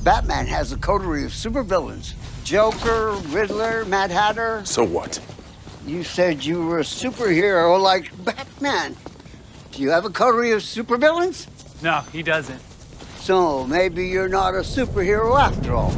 Batman has a coterie of supervillains. Joker, Riddler, Mad Hatter. So what? You said you were a superhero like Batman. Do you have a coterie of supervillains? No, he doesn't. So maybe you're not a superhero after all.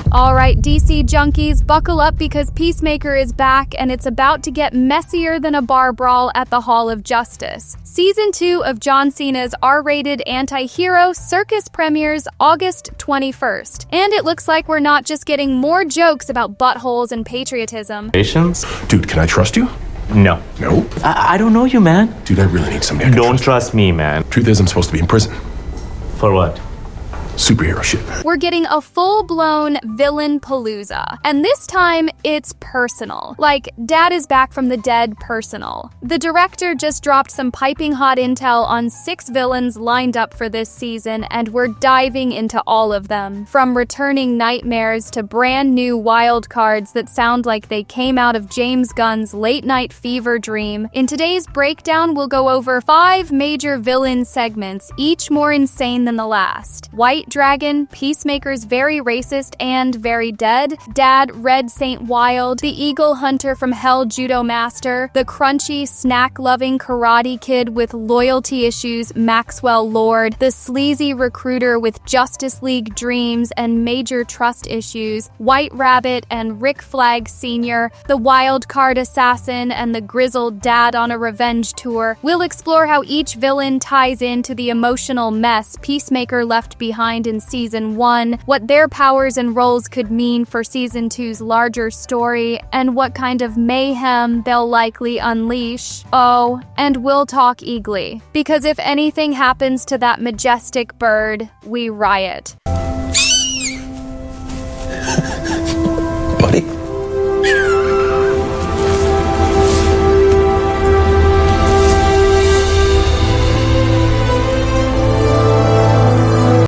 All right, DC junkies, buckle up because Peacemaker is back and it's about to get messier than a bar brawl at the Hall of Justice. Season 2 of John Cena's R-rated anti-hero Circus premieres August 21st. And it looks like we're not just getting more jokes about buttholes and patriotism. Patience? Dude, can I trust you? No. No? I don't know you, man. Dude, I really need somebody I can Don't trust me, man. Truth is, I'm supposed to be in prison. For what? Superhero shit. We're getting a full-blown villain palooza. And this time, it's personal. Like, Dad is back from the dead personal. The director just dropped some piping hot intel on 6 villains lined up for this season, and we're diving into all of them. From returning nightmares to brand new wild cards that sound like they came out of James Gunn's late-night fever dream. In today's breakdown, we'll go over 5 major villain segments, each more insane than the last. White Dragon, Peacemaker's very racist and very dead, Dad, Red Saint Wild, the Eagle Hunter from Hell Judomaster, the crunchy, snack-loving karate kid with loyalty issues, Maxwell Lord, the sleazy recruiter with Justice League dreams and major trust issues, White Rabbit and Rick Flag Sr., the wild card assassin and the grizzled dad on a revenge tour. We'll explore how each villain ties into the emotional mess Peacemaker left behind in Season 1, what their powers and roles could mean for Season 2's larger story, and what kind of mayhem they'll likely unleash. Oh, and we'll talk Eagly, because if anything happens to that majestic bird, we riot. Buddy?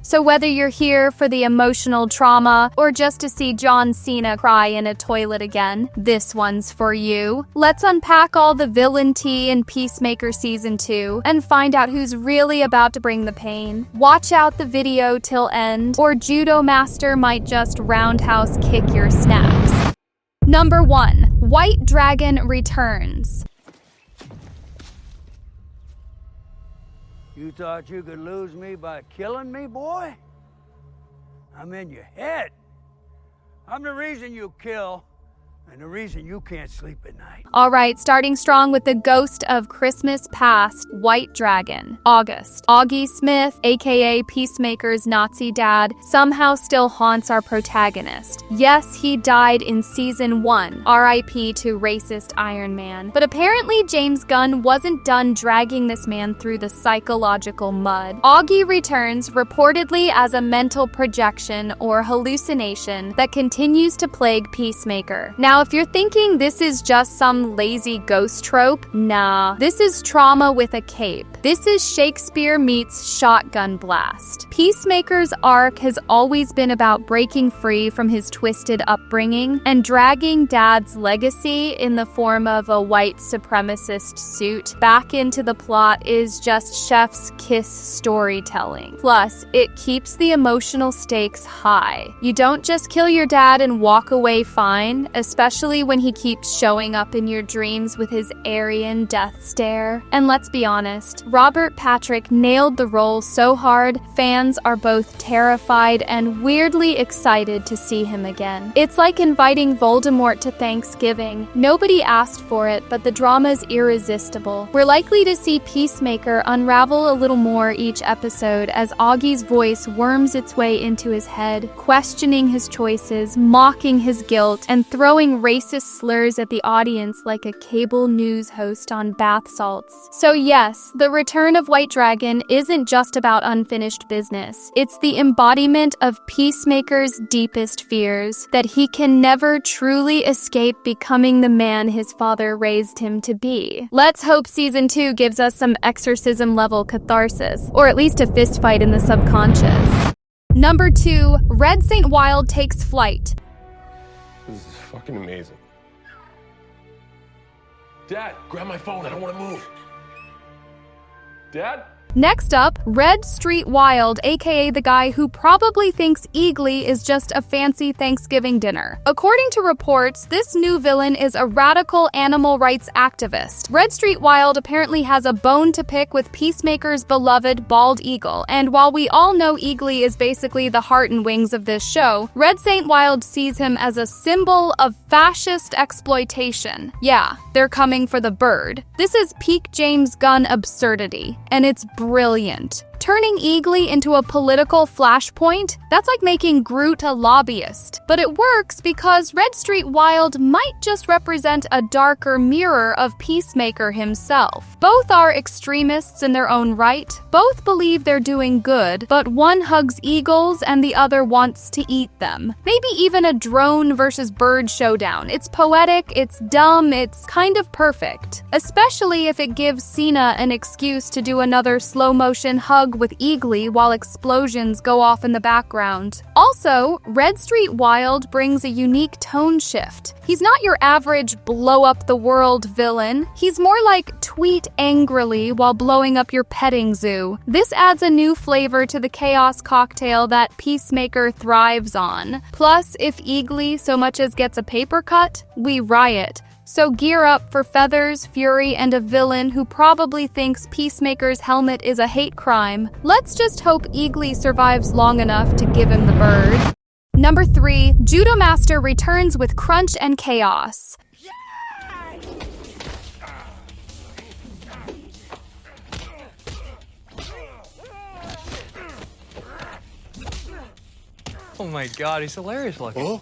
So whether you're here for the emotional trauma or just to see John Cena cry in a toilet again, this one's for you. Let's unpack all the villain tea in Peacemaker Season 2 and find out who's really about to bring the pain. Watch out the video till end, or Judomaster might just roundhouse kick your snacks. Number 1. White Dragon returns. You thought you could lose me by killing me, boy? I'm in your head. I'm the reason you kill, and the reason you can't sleep at night. All right, starting strong with the ghost of Christmas past, White Dragon. August. Augie Smith, aka Peacemaker's Nazi dad, somehow still haunts our protagonist. Yes, he died in Season 1, RIP to racist Iron Man. But apparently James Gunn wasn't done dragging this man through the psychological mud. Augie returns reportedly as a mental projection or hallucination that continues to plague Peacemaker. Now, if you're thinking this is just some lazy ghost trope, nah. This is trauma with a cape. This is Shakespeare meets shotgun blast. Peacemaker's arc has always been about breaking free from his twisted upbringing and dragging Dad's legacy in the form of a white supremacist suit back into the plot is just chef's kiss storytelling. Plus, it keeps the emotional stakes high. You don't just kill your dad and walk away fine, especially when he keeps showing up in your dreams with his Aryan death stare. And let's be honest, Robert Patrick nailed the role so hard, fans are both terrified and weirdly excited to see him again. It's like inviting Voldemort to Thanksgiving. Nobody asked for it, but the drama's irresistible. We're likely to see Peacemaker unravel a little more each episode as Augie's voice worms its way into his head, questioning his choices, mocking his guilt, and throwing racist slurs at the audience like a cable news host on bath salts. So yes, the return of White Dragon isn't just about unfinished business. It's the embodiment of Peacemaker's deepest fears, that he can never truly escape becoming the man his father raised him to be. Let's hope Season 2 gives us some exorcism-level catharsis, or at least a fistfight in the subconscious. Number 2, Red Saint Wild takes flight. This is fucking amazing. Dad, grab my phone. I don't want to move. Dad? Next up, Red Street Wild, aka the guy who probably thinks Eagly is just a fancy Thanksgiving dinner. According to reports, this new villain is a radical animal rights activist. Red Street Wild apparently has a bone to pick with Peacemaker's beloved bald eagle, and while we all know Eagly is basically the heart and wings of this show, Red Saint Wild sees him as a symbol of fascist exploitation. Yeah, they're coming for the bird. This is peak James Gunn absurdity, and it's brilliant. Turning Eagly into a political flashpoint? That's like making Groot a lobbyist. But it works because Red Street Wild might just represent a darker mirror of Peacemaker himself. Both are extremists in their own right. Both believe they're doing good, but one hugs eagles and the other wants to eat them. Maybe even a drone versus bird showdown. It's poetic, it's dumb, it's kind of perfect. Especially if it gives Cena an excuse to do another slow-motion hug with Eagly while explosions go off in the background. Also, Red Street Wild brings a unique tone shift. He's not your average blow-up-the-world villain. He's more like tweet angrily while blowing up your petting zoo. This adds a new flavor to the chaos cocktail that Peacemaker thrives on. Plus, if Eagly so much as gets a paper cut, we riot. So gear up for feathers, fury, and a villain who probably thinks Peacemaker's helmet is a hate crime. Let's just hope Eagly survives long enough to give him the bird. Number 3, Judomaster returns with crunch and chaos. Oh my god, he's hilarious looking. Oh,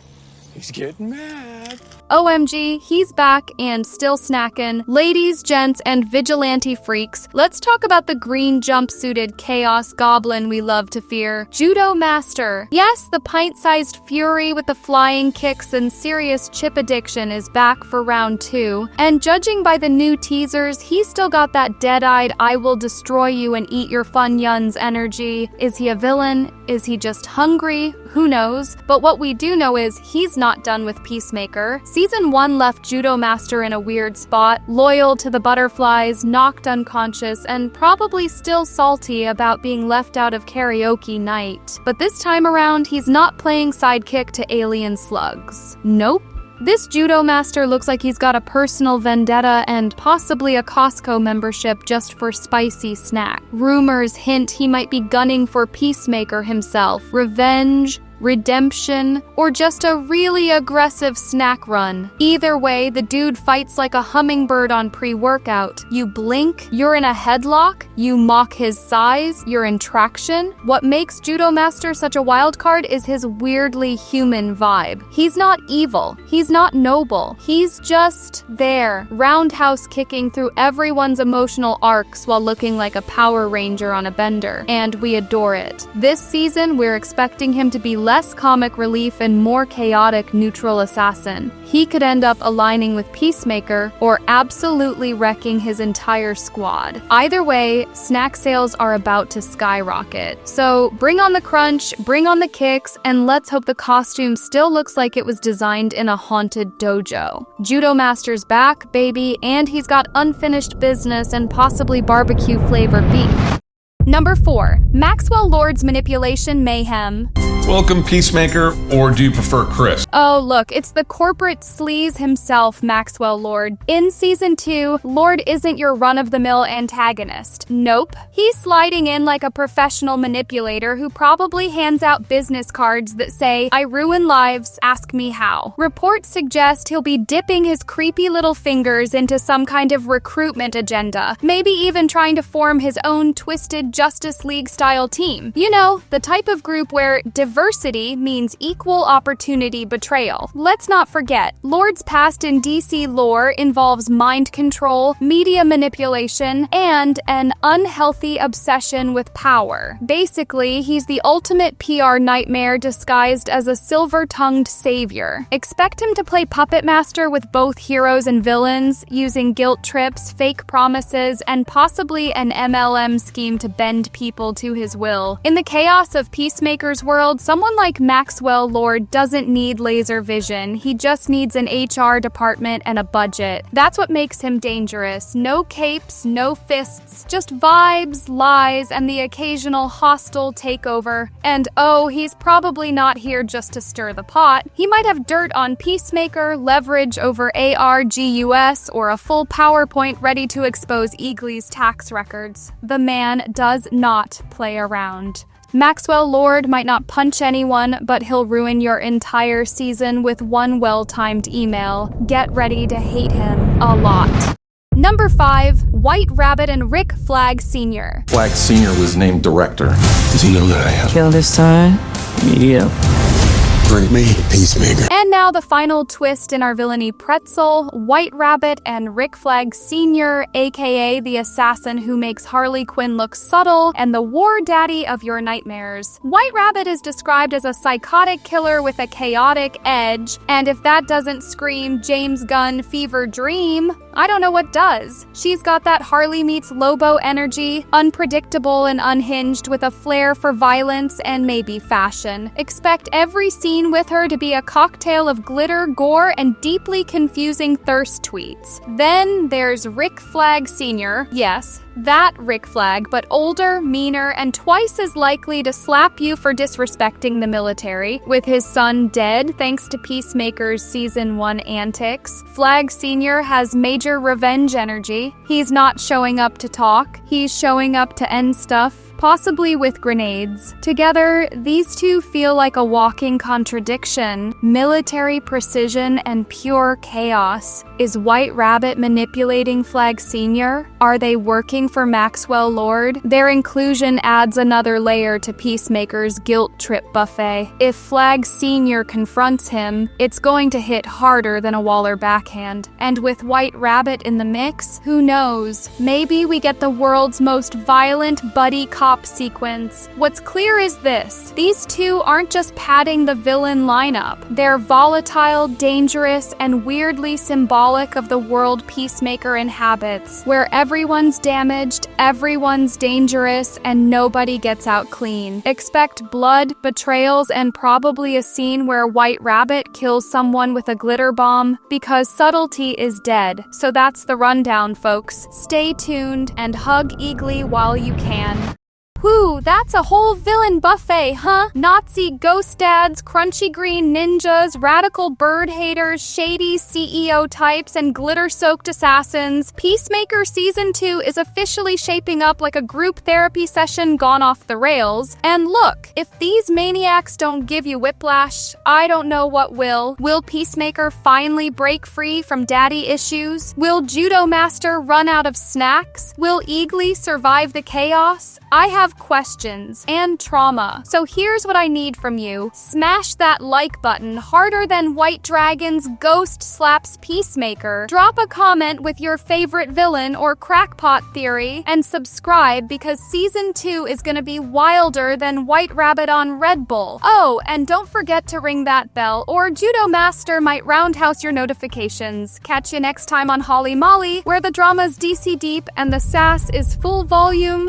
he's getting mad. OMG, he's back and still snacking. Ladies, gents, and vigilante freaks, let's talk about the green jumpsuited chaos goblin we love to fear, Judomaster. Yes, the pint-sized fury with the flying kicks and serious chip addiction is back for round 2. And judging by the new teasers, he's still got that dead-eyed I will destroy you and eat your fun yuns energy. Is he a villain? Is he just hungry? Who knows? But what we do know is he's not done with Peacemaker. Season 1 left Judomaster in a weird spot, loyal to the butterflies, knocked unconscious, and probably still salty about being left out of karaoke night. But this time around, he's not playing sidekick to alien slugs. Nope. This Judomaster looks like he's got a personal vendetta and possibly a Costco membership just for spicy snack. Rumors hint he might be gunning for Peacemaker himself. Revenge, redemption, or just a really aggressive snack run. Either way, the dude fights like a hummingbird on pre-workout. You blink, you're in a headlock, you mock his size, you're in traction. What makes Judomaster such a wild card is his weirdly human vibe. He's not evil, he's not noble, he's just there, roundhouse kicking through everyone's emotional arcs while looking like a Power Ranger on a bender. And we adore it. This season, we're expecting him to be less comic relief and more chaotic neutral assassin. He could end up aligning with Peacemaker or absolutely wrecking his entire squad. Either way, snack sales are about to skyrocket. So bring on the crunch, bring on the kicks, and let's hope the costume still looks like it was designed in a haunted dojo. Judomaster's back, baby, and he's got unfinished business and possibly barbecue flavored beef. Number 4, Maxwell Lord's manipulation mayhem. Welcome, Peacemaker, or do you prefer Chris? Oh, look, it's the corporate sleaze himself, Maxwell Lord. In Season 2, Lord isn't your run-of-the-mill antagonist. Nope. He's sliding in like a professional manipulator who probably hands out business cards that say, I ruin lives, ask me how. Reports suggest he'll be dipping his creepy little fingers into some kind of recruitment agenda, maybe even trying to form his own twisted Justice League-style team. You know, the type of group where diversity means equal opportunity betrayal. Let's not forget, Lord's past in DC lore involves mind control, media manipulation, and an unhealthy obsession with power. Basically, he's the ultimate PR nightmare disguised as a silver-tongued savior. Expect him to play puppet master with both heroes and villains, using guilt trips, fake promises, and possibly an MLM scheme to bend people to his will. In the chaos of Peacemaker's world, Someone like Maxwell Lord doesn't need laser vision. He just needs an HR department and a budget. That's what makes him dangerous. No capes, no fists, just vibes, lies, and the occasional hostile takeover. And oh, he's probably not here just to stir the pot. He might have dirt on Peacemaker, leverage over ARGUS, or a full PowerPoint ready to expose Eagly's tax records. The man does not play around. Maxwell Lord might not punch anyone, but he'll ruin your entire season with one well-timed email. Get ready to hate him a lot. Number 5, White Rabbit and Rick Flag Sr. Flag Sr. was named director. Does he know that I have? Killed his son? Yeah. Bring me Peacemaker. And now the final twist in our villainy pretzel, White Rabbit and Rick Flag Sr., aka the assassin who makes Harley Quinn look subtle and the war daddy of your nightmares. White Rabbit is described as a psychotic killer with a chaotic edge, and if that doesn't scream James Gunn fever dream, I don't know what does. She's got that Harley meets Lobo energy, unpredictable and unhinged with a flair for violence and maybe fashion. Expect every scene with her to be a cocktail of glitter, gore, and deeply confusing thirst tweets. Then there's Rick Flag Sr., yes, that Rick Flag, but older, meaner, and twice as likely to slap you for disrespecting the military. With his son dead thanks to Peacemaker's Season 1 antics, Flag Sr. has major revenge energy. He's not showing up to talk, he's showing up to end stuff, possibly with grenades. Together, these two feel like a walking contradiction, military precision and pure chaos. Is White Rabbit manipulating Flag Sr.? Are they working for Maxwell Lord? Their inclusion adds another layer to Peacemaker's guilt trip buffet. If Flag Sr. confronts him, it's going to hit harder than a Waller backhand. And with White Rabbit in the mix, who knows? Maybe we get the world's most violent buddy cop sequence. What's clear is this: these two aren't just padding the villain lineup. They're volatile, dangerous, and weirdly symbolic of the world Peacemaker inhabits, where everyone's damaged, everyone's dangerous, and nobody gets out clean. Expect blood, betrayals, and probably a scene where White Rabbit kills someone with a glitter bomb, because subtlety is dead. So that's the rundown, folks. Stay tuned and hug Eagly while you can. Whew, that's a whole villain buffet, huh? Nazi ghost dads, crunchy green ninjas, radical bird haters, shady CEO types, and glitter-soaked assassins. Peacemaker Season 2 is officially shaping up like a group therapy session gone off the rails. And look, if these maniacs don't give you whiplash, I don't know what will. Will Peacemaker finally break free from daddy issues? Will Judomaster run out of snacks? Will Eagly survive the chaos? I have questions and trauma. So here's what I need from you. Smash that like button harder than White Dragon's ghost slaps Peacemaker. Drop a comment with your favorite villain or crackpot theory, and subscribe because Season 2 is gonna be wilder than White Rabbit on Red Bull. Oh, and don't forget to ring that bell, or Judomaster might roundhouse your notifications. Catch you next time on Holly Molly, where the drama's DC deep and the sass is full volume.